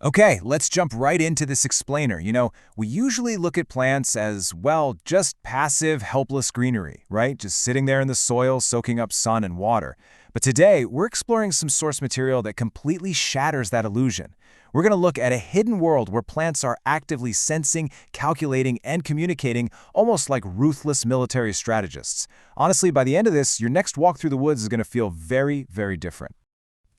Okay, let's jump right into this explainer. We usually look at plants as, well, just passive, helpless greenery, right? Just sitting there in the soil, soaking up sun and water. But today, we're exploring some source material that completely shatters that illusion. We're going to look at a hidden world where plants are actively sensing, calculating, and communicating almost like ruthless military strategists. Honestly, by the end of this, your next walk through the woods is going to feel very, very different.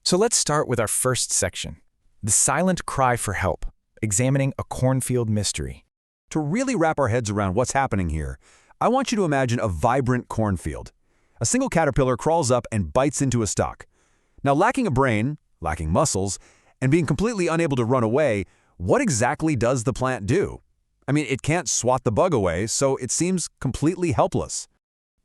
So let's start with our first section, the silent cry for help, examining a cornfield mystery. To really wrap our heads around what's happening here, I want you to imagine a vibrant cornfield. A single caterpillar crawls up and bites into a stalk. Now, lacking a brain, lacking muscles, and being completely unable to run away, what exactly does the plant do? I mean, it can't swat the bug away, so it seems completely helpless.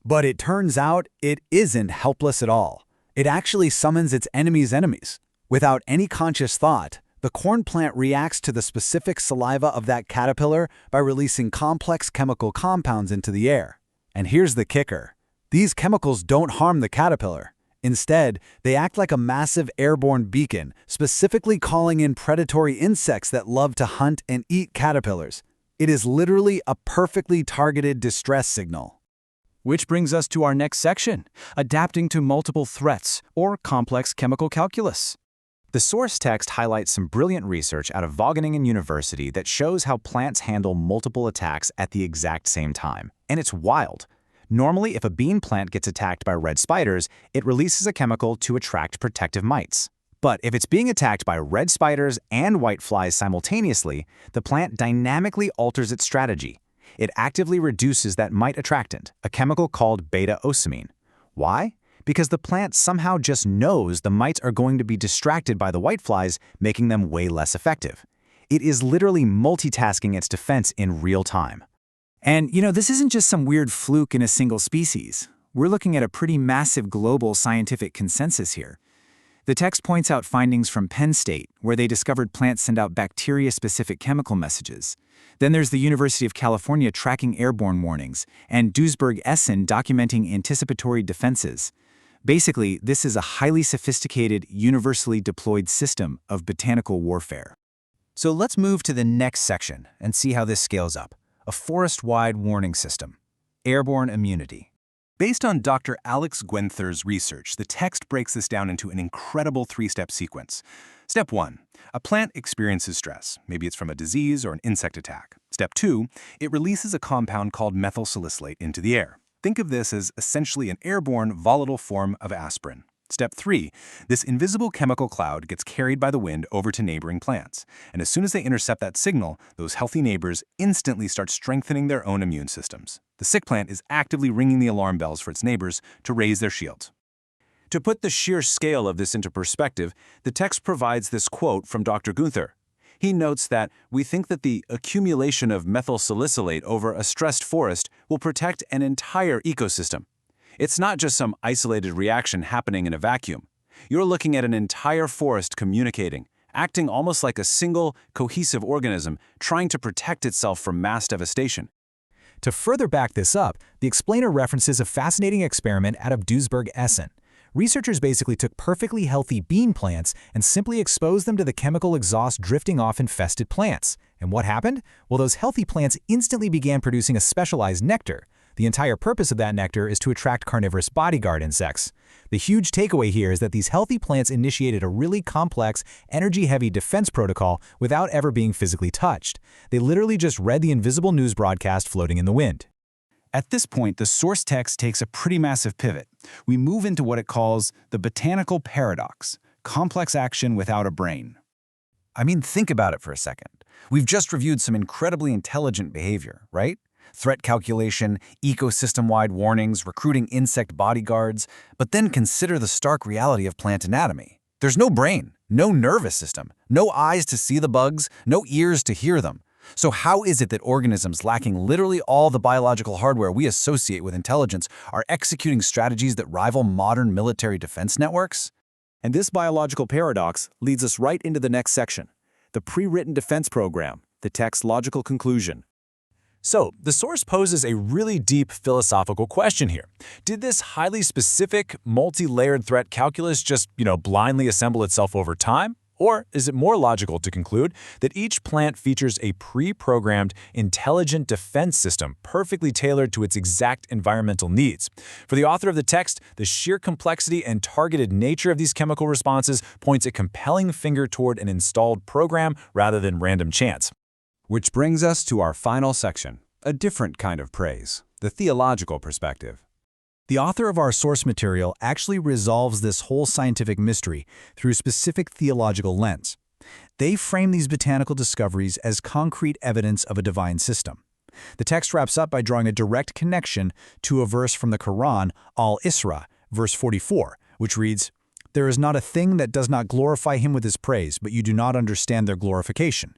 But it turns out it isn't helpless at all. It actually summons its enemy's enemies. Without any conscious thought, the corn plant reacts to the specific saliva of that caterpillar by releasing complex chemical compounds into the air. And here's the kicker. These chemicals don't harm the caterpillar. Instead, they act like a massive airborne beacon, specifically calling in predatory insects that love to hunt and eat caterpillars. It is literally a perfectly targeted distress signal. Which brings us to our next section, adapting to multiple threats, or complex chemical calculus. The source text highlights some brilliant research out of Wageningen University that shows how plants handle multiple attacks at the exact same time. And it's wild. Normally, if a bean plant gets attacked by red spiders, it releases a chemical to attract protective mites. But if it's being attacked by red spiders and whiteflies simultaneously, the plant dynamically alters its strategy. It actively reduces that mite attractant, a chemical called beta-ocimene. Why? Because the plant somehow just knows the mites are going to be distracted by the whiteflies, making them way less effective. It is literally multitasking its defense in real time. And, this isn't just some weird fluke in a single species. We're looking at a pretty massive global scientific consensus here. The text points out findings from Penn State, where they discovered plants send out bacteria-specific chemical messages. Then there's the University of California tracking airborne warnings, and Duisburg-Essen documenting anticipatory defenses. Basically, this is a highly sophisticated, universally deployed system of botanical warfare. So let's move to the next section and see how this scales up. A forest-wide warning system. Airborne immunity. Based on Dr. Alex Gwenther's research, the text breaks this down into an incredible three-step sequence. Step 1. A plant experiences stress. Maybe it's from a disease or an insect attack. Step 2. It releases a compound called methyl salicylate into the air. Think of this as essentially an airborne, volatile form of aspirin. Step 3. This invisible chemical cloud gets carried by the wind over to neighboring plants. And as soon as they intercept that signal, those healthy neighbors instantly start strengthening their own immune systems. The sick plant is actively ringing the alarm bells for its neighbors to raise their shields. To put the sheer scale of this into perspective, the text provides this quote from Dr. Gunther. He notes that we think that the accumulation of methyl salicylate over a stressed forest will protect an entire ecosystem. It's not just some isolated reaction happening in a vacuum. You're looking at an entire forest communicating, acting almost like a single, cohesive organism trying to protect itself from mass devastation. To further back this up, the explainer references a fascinating experiment out of Duisburg-Essen. Researchers basically took perfectly healthy bean plants and simply exposed them to the chemical exhaust drifting off infested plants. And what happened? Well, those healthy plants instantly began producing a specialized nectar. The entire purpose of that nectar is to attract carnivorous bodyguard insects. The huge takeaway here is that these healthy plants initiated a really complex, energy-heavy defense protocol without ever being physically touched. They literally just read the invisible news broadcast floating in the wind. At this point, the source text takes a pretty massive pivot. We move into what it calls the botanical paradox, complex action without a brain. I mean, think about it for a second. We've just reviewed some incredibly intelligent behavior, right? Threat calculation, ecosystem-wide warnings, recruiting insect bodyguards, but then consider the stark reality of plant anatomy. There's no brain, no nervous system, no eyes to see the bugs, no ears to hear them. So how is it that organisms lacking literally all the biological hardware we associate with intelligence are executing strategies that rival modern military defense networks? And this biological paradox leads us right into the next section, the pre-written defense program, the text's logical conclusion. So, the source poses a really deep philosophical question here. Did this highly specific, multi-layered threat calculus just, blindly assemble itself over time? Or is it more logical to conclude that each plant features a pre-programmed, intelligent defense system perfectly tailored to its exact environmental needs? For the author of the text, the sheer complexity and targeted nature of these chemical responses points a compelling finger toward an installed program rather than random chance. Which brings us to our final section, a different kind of praise, the theological perspective. The author of our source material actually resolves this whole scientific mystery through a specific theological lens. They frame these botanical discoveries as concrete evidence of a divine system. The text wraps up by drawing a direct connection to a verse from the Quran, Al-Isra, verse 44, which reads, "There is not a thing that does not glorify him with his praise, but you do not understand their glorification."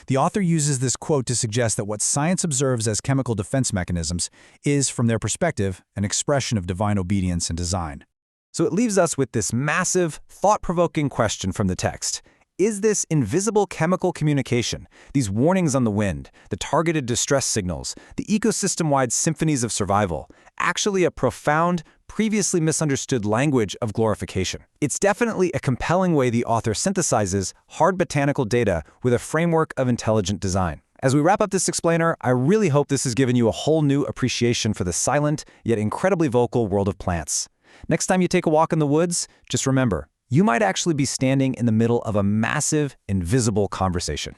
The author uses this quote to suggest that what science observes as chemical defense mechanisms is, from their perspective, an expression of divine obedience and design. So it leaves us with this massive, thought-provoking question from the text. Is this invisible chemical communication, these warnings on the wind, the targeted distress signals, the ecosystem-wide symphonies of survival, actually a profound, previously misunderstood language of glorification? It's definitely a compelling way the author synthesizes hard botanical data with a framework of intelligent design. As we wrap up this explainer, I really hope this has given you a whole new appreciation for the silent, yet incredibly vocal world of plants. Next time you take a walk in the woods, just remember, you might actually be standing in the middle of a massive, invisible conversation.